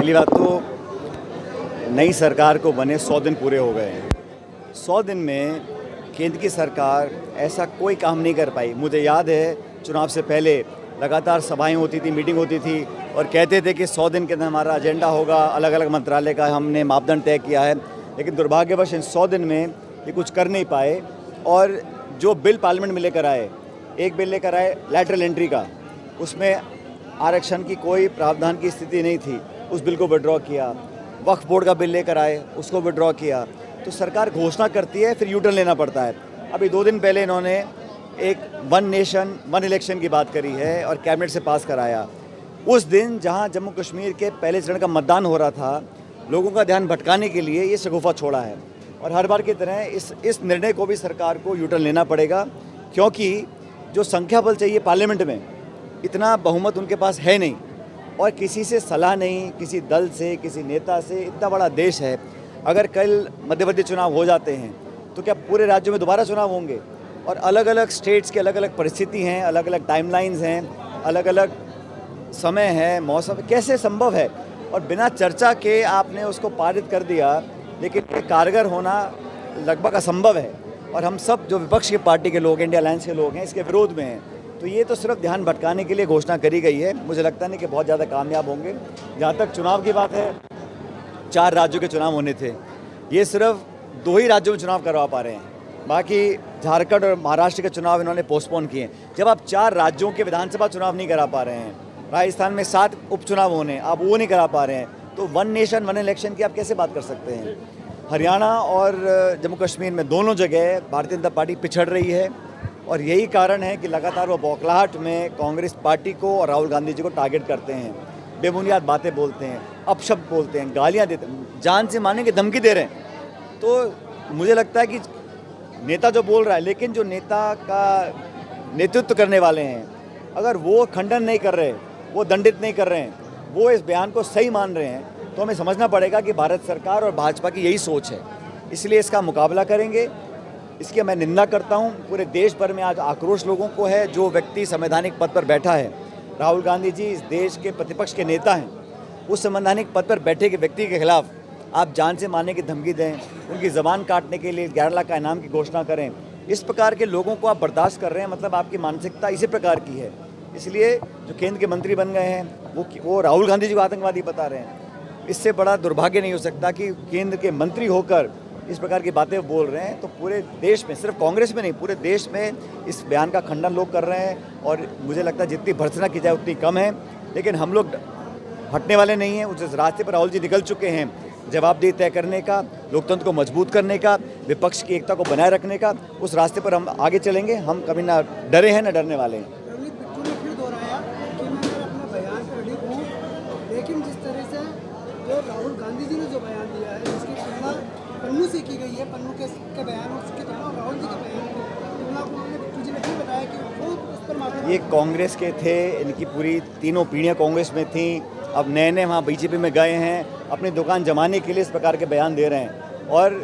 पहली बात तो नई सरकार को बने 100 दिन पूरे हो गए हैं। 100 दिन में केंद्र की सरकार ऐसा कोई काम नहीं कर पाई। मुझे याद है चुनाव से पहले लगातार सभाएं होती थी, मीटिंग होती थी और कहते थे कि 100 दिन के अंदर हमारा एजेंडा होगा, अलग अलग मंत्रालय का हमने मापदंड तय किया है। लेकिन दुर्भाग्यवश इन 100 दिन में ये कुछ कर नहीं पाए। और जो बिल पार्लियामेंट में लेकर आए, एक बिल लेकर आए लैटरल एंट्री का, उसमें आरक्षण की कोई प्रावधान की स्थिति नहीं थी, उस बिल को विड्रॉ किया। वक्फ बोर्ड का बिल लेकर आए, उसको विड्रॉ किया। तो सरकार घोषणा करती है, फिर यूटर्न लेना पड़ता है। अभी 2 दिन पहले इन्होंने एक 1 नेशन 1 इलेक्शन की बात करी है और कैबिनेट से पास कराया। उस दिन जहां जम्मू कश्मीर के पहले चरण का मतदान हो रहा था, लोगों का ध्यान भटकाने के लिए ये शगुफा छोड़ा है। और हर बार की तरह इस निर्णय को भी सरकार को यूटर्न लेना पड़ेगा, क्योंकि जो संख्या बल चाहिए पार्लियामेंट में, इतना बहुमत उनके पास है नहीं और किसी से सलाह नहीं, किसी दल से, किसी नेता से। इतना बड़ा देश है, अगर कल मध्यवर्ती चुनाव हो जाते हैं तो क्या पूरे राज्यों में दोबारा चुनाव होंगे? और अलग अलग स्टेट्स की अलग अलग परिस्थिति हैं, अलग अलग टाइमलाइंस हैं, अलग अलग समय है, मौसम, कैसे संभव है? और बिना चर्चा के आपने उसको पारित कर दिया, लेकिन ये कारगर होना लगभग असंभव है। और हम सब जो विपक्ष की पार्टी के लोग, इंडिया अलायंस के लोग हैं, इसके विरोध में हैं। तो ये तो सिर्फ ध्यान भटकाने के लिए घोषणा करी गई है। मुझे लगता नहीं कि बहुत ज़्यादा कामयाब होंगे। जहाँ तक चुनाव की बात है, 4 राज्यों के चुनाव होने थे, ये सिर्फ 2 ही राज्यों में चुनाव करवा पा रहे हैं। बाकी झारखंड और महाराष्ट्र के चुनाव इन्होंने पोस्टपोन किए। जब आप 4 राज्यों के विधानसभा चुनाव नहीं करा पा रहे हैं, राजस्थान में 7 उपचुनाव होने, आप वो नहीं करा पा रहे हैं, तो 1 नेशन 1 इलेक्शन की आप कैसे बात कर सकते हैं? हरियाणा और जम्मू कश्मीर में दोनों जगह भारतीय जनता पार्टी पिछड़ रही है और यही कारण है कि लगातार वो बौखलाहट में कांग्रेस पार्टी को और राहुल गांधी जी को टारगेट करते हैं, बेबुनियाद बातें बोलते हैं, अपशब्द बोलते हैं, गालियां देते हैं, जान से मारने की धमकी दे रहे हैं। तो मुझे लगता है कि नेता जो बोल रहा है, लेकिन जो नेता का नेतृत्व करने वाले हैं, अगर वो खंडन नहीं कर रहे, वो दंडित नहीं कर रहे हैं, वो इस बयान को सही मान रहे हैं, तो हमें समझना पड़ेगा कि भारत सरकार और भाजपा की यही सोच है। इसलिए इसका मुकाबला करेंगे। इसकी मैं निंदा करता हूं। पूरे देश भर में आज आक्रोश लोगों को है। जो व्यक्ति संवैधानिक पद पर बैठा है, राहुल गांधी जी इस देश के प्रतिपक्ष के नेता हैं, उस संवैधानिक पद पर बैठे के व्यक्ति के खिलाफ आप जान से मारने की धमकी दें, उनकी ज़बान काटने के लिए 11 लाख का इनाम की घोषणा करें, इस प्रकार के लोगों को आप बर्दाश्त कर रहे हैं, मतलब आपकी मानसिकता इसी प्रकार की है। इसलिए जो केंद्र के मंत्री बन गए हैं वो राहुल गांधी जी को आतंकवादी बता रहे हैं। इससे बड़ा दुर्भाग्य नहीं हो सकता कि केंद्र के मंत्री होकर इस प्रकार की बातें बोल रहे हैं। तो पूरे देश में, सिर्फ कांग्रेस में नहीं, पूरे देश में इस बयान का खंडन लोग कर रहे हैं और मुझे लगता है जितनी भर्त्सना की जाए उतनी कम है। लेकिन हम लोग हटने वाले नहीं हैं। उस रास्ते पर राहुल जी निकल चुके हैं, जवाबदेही तय करने का, लोकतंत्र को मजबूत करने का, विपक्ष की एकता को बनाए रखने का। उस रास्ते पर हम आगे चलेंगे। हम कभी ना डरे हैं ना डरने वाले हैं। लेकिन जिस तरह से जो राहुल गांधी जी ने जो बयान दिया है, जिसकी तुलना पन्नू से की गई है, पन्नू के बयान और उसके तुलना राहुल जी के बयान की तुलना उन्होंने मुझे नहीं बताया कि वो उस पर माफी। ये कांग्रेस के थे, इनकी पूरी तीनों पीढ़ियाँ कांग्रेस में थी, अब नए नए वहाँ बीजेपी में गए हैं, अपनी दुकान जमाने के लिए इस प्रकार के बयान दे रहे हैं। और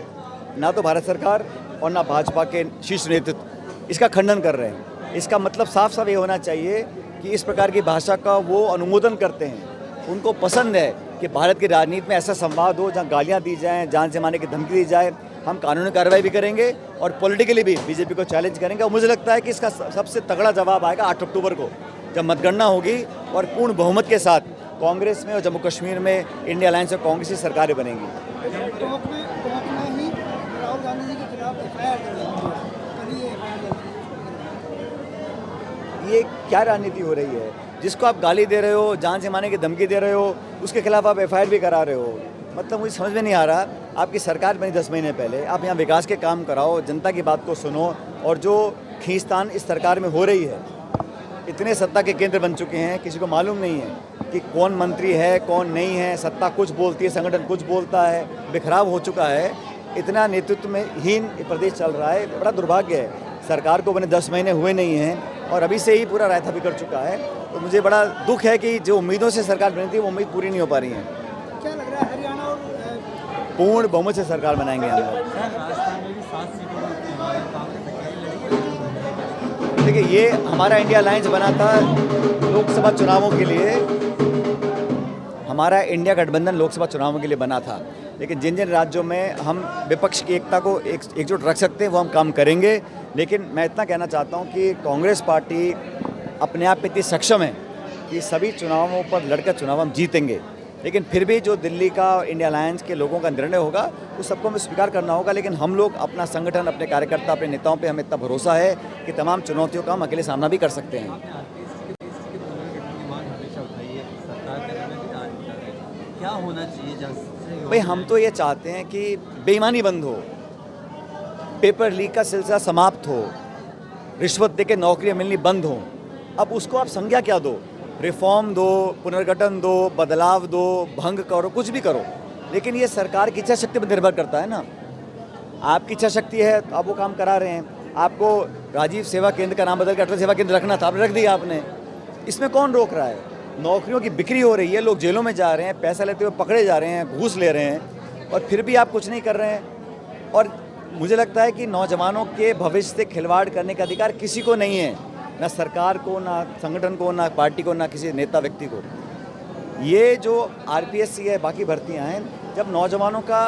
ना तो भारत सरकार और ना भाजपा के शीर्ष नेतृत्व इसका खंडन कर रहे हैं। इसका मतलब साफ साफ ये होना चाहिए कि इस प्रकार की भाषा का वो अनुमोदन करते हैं। उनको पसंद है कि भारत की राजनीति में ऐसा संवाद हो जहां गालियां दी जाएं, जान से मारने की धमकी दी जाए। हम कानूनी कार्रवाई भी करेंगे और पॉलिटिकली भी बीजेपी को चैलेंज करेंगे। और मुझे लगता है कि इसका सबसे तगड़ा जवाब आएगा 8 अक्टूबर को, जब मतगणना होगी और पूर्ण बहुमत के साथ कांग्रेस में और जम्मू कश्मीर में इंडिया अलायंस और कांग्रेस की सरकारें बनेंगी। ये क्या राजनीति हो रही है? जिसको आप गाली दे रहे हो, जान से मारने की धमकी दे रहे हो, उसके खिलाफ आप एफआईआर भी करा रहे हो। मतलब मुझे समझ में नहीं आ रहा। आपकी सरकार बनी 10 महीने पहले, आप यहाँ विकास के काम कराओ, जनता की बात को सुनो। और जो खींचतान इस सरकार में हो रही है, इतने सत्ता के केंद्र बन चुके हैं, किसी को मालूम नहीं है कि कौन मंत्री है, कौन नहीं है। सत्ता कुछ बोलती है, संगठन कुछ बोलता है, बिखराव हो चुका है। इतना नेतृत्व में हीन प्रदेश चल रहा है। बड़ा दुर्भाग्य है। सरकार को बने 10 महीने हुए नहीं हैं और अभी से ही पूरा रायता बिगड़ चुका है। तो मुझे बड़ा दुख है कि जो उम्मीदों से सरकार बनी थी, वो उम्मीद पूरी नहीं हो पा रही है। क्या लग रहा है हरियाणा और पूर्ण बहुमत से सरकार बनाएंगे हम लोग। देखिए, ये हमारा इंडिया अलायंस बना था लोकसभा चुनावों के लिए। हमारा इंडिया गठबंधन लोकसभा चुनावों के लिए बना था, लेकिन जिन जिन राज्यों में हम विपक्ष की एकता को एकजुट रख सकते हैं वो हम काम करेंगे। लेकिन मैं इतना कहना चाहता हूँ कि कांग्रेस पार्टी अपने आप में इतनी सक्षम है कि सभी चुनावों पर लड़कर चुनाव हम जीतेंगे। लेकिन फिर भी जो दिल्ली का इंडिया अलायंस के लोगों का निर्णय होगा उस सबको हमें स्वीकार करना होगा। लेकिन हम लोग अपना संगठन, अपने कार्यकर्ता, अपने नेताओं पे हमें इतना भरोसा है कि तमाम चुनौतियों का हम अकेले सामना भी कर सकते हैं। क्या होना चाहिए? भाई हम तो ये चाहते हैं कि बेईमानी बंद हो, पेपर लीक का सिलसिला समाप्त हो, रिश्वत देके नौकरियां मिलनी बंद हो। अब उसको आप संज्ञा क्या दो, रिफॉर्म दो, पुनर्गठन दो, बदलाव दो, भंग करो, कुछ भी करो, लेकिन ये सरकार की इच्छा शक्ति पर निर्भर करता है ना। आपकी इच्छा शक्ति है तो आप वो काम करा रहे हैं। आपको राजीव सेवा केंद्र का नाम बदल कर अटल सेवा केंद्र रखना था, आपने रख दिया आपने। इसमें कौन रोक रहा है? नौकरियों की बिक्री हो रही है, लोग जेलों में जा रहे हैं, पैसा लेते हुए पकड़े जा रहे हैं, घूस ले रहे हैं, और फिर भी आप कुछ नहीं कर रहे हैं। और मुझे लगता है कि नौजवानों के भविष्य से खिलवाड़ करने का अधिकार किसी को नहीं है, ना सरकार को, ना संगठन को, ना पार्टी को, ना किसी नेता व्यक्ति को। ये जो आरपीएससी है, बाकी भर्तियां हैं, जब नौजवानों का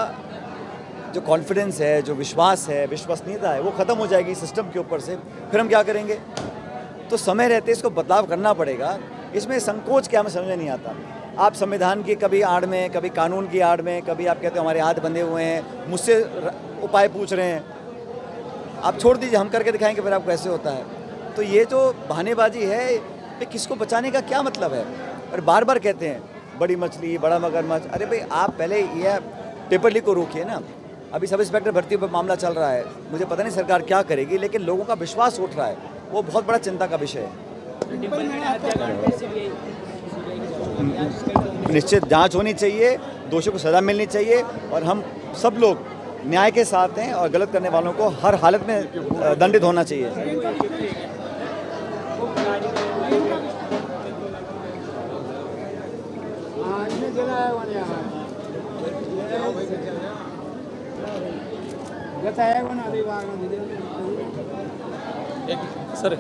जो कॉन्फिडेंस है, जो विश्वास है, विश्वसनीयता है, वो ख़त्म हो जाएगी सिस्टम के ऊपर से, फिर हम क्या करेंगे? तो समय रहते इसको बदलाव करना पड़ेगा। इसमें संकोच क्या, हमें समझ में नहीं आता। आप संविधान की कभी आड़ में, कभी कानून की आड़ में, कभी आप कहते हो हमारे हाथ बंधे हुए हैं, मुझसे उपाय पूछ रहे हैं। आप छोड़ दीजिए, हम करके दिखाएंगे फिर आपको कैसे होता है। तो ये जो बहानेबाजी है, ये किसको बचाने का क्या मतलब है? और बार बार कहते हैं बड़ी मछली, बड़ा मगरमच्छ। अरे भाई, आप पहले ये पेपर लीक को रोकिए ना। अभी सब इंस्पेक्टर भर्ती पर मामला चल रहा है, मुझे पता नहीं सरकार क्या करेगी, लेकिन लोगों का विश्वास उठ रहा है, वो बहुत बड़ा चिंता का विषय है। निश्चित जांच होनी चाहिए, दोषियों को सज़ा मिलनी चाहिए, और हम सब लोग न्याय के साथ हैं, और गलत करने वालों को हर हालत में दंडित होना चाहिए। सर